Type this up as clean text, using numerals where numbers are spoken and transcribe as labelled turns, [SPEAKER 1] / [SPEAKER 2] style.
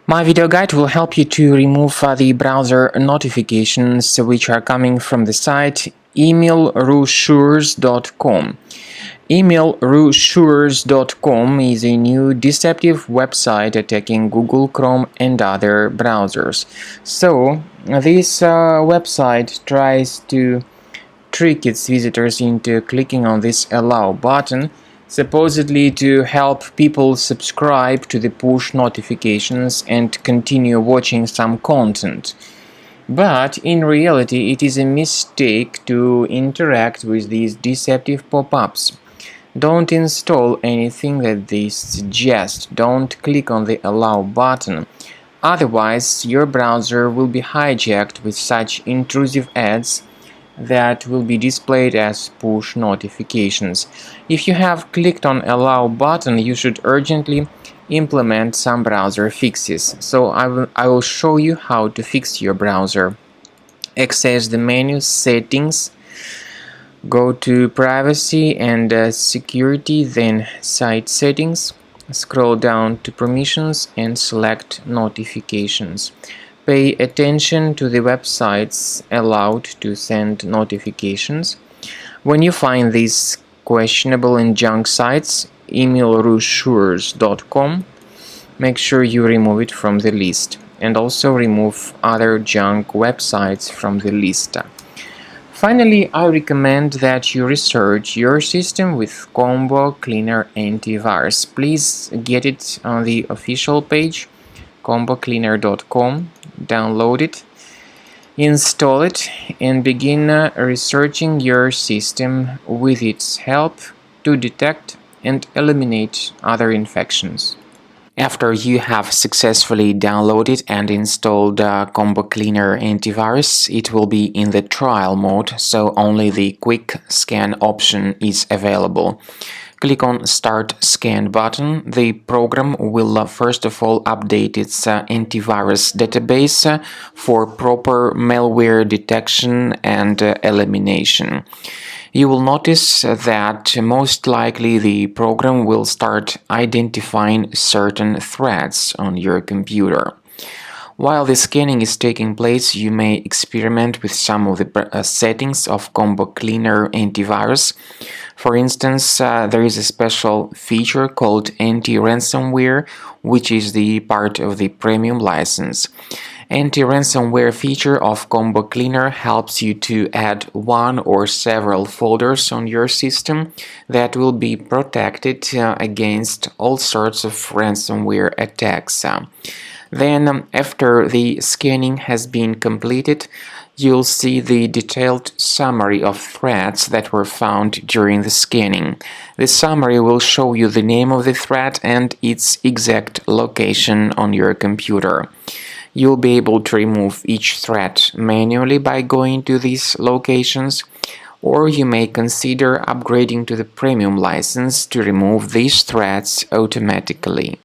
[SPEAKER 1] My video guide will help you to remove the browser notifications which are coming from the site emailrochures.com. Emailrochures.com is a new deceptive website attacking Google Chrome and other browsers. So, this website tries to trick its visitors into clicking on this allow button, supposedly to help people subscribe to the push notifications and continue watching some content. But in reality, it is a mistake to interact with these deceptive pop-ups. Don't install anything that they suggest. Don't click on the allow button. Otherwise, your browser will be hijacked with such intrusive ads that will be displayed as push notifications. If you have clicked on allow button, you should urgently implement some browser fixes. So I will show you how to fix your browser. Access the menu settings, go to privacy and security, then site settings, scroll down to permissions and select notifications. Pay attention to the websites allowed to send notifications. When you find these questionable and junk sites, emailrochures.com, make sure you remove it from the list, and also remove other junk websites from the list. Finally, I recommend that you research your system with Combo Cleaner Antivirus. Please get it on the official page, combocleaner.com. Download it, install it, and begin researching your system with its help to detect and eliminate other infections. After you have successfully downloaded and installed Combo Cleaner Antivirus, it will be in the trial mode, so only the quick scan option is available. Click on Start Scan button. The program will first of all update its antivirus database for proper malware detection and elimination. You will notice that most likely the program will start identifying certain threats on your computer. While the scanning is taking place, you may experiment with some of the settings of Combo Cleaner Antivirus. For instance, there is a special feature called anti-ransomware, which is the part of the premium license. Anti-ransomware feature of Combo Cleaner helps you to add one or several folders on your system that will be protected against all sorts of ransomware attacks. Then, after the scanning has been completed, you'll see the detailed summary of threats that were found during the scanning. The summary will show you the name of the threat and its exact location on your computer. You'll be able to remove each threat manually by going to these locations, or you may consider upgrading to the premium license to remove these threats automatically.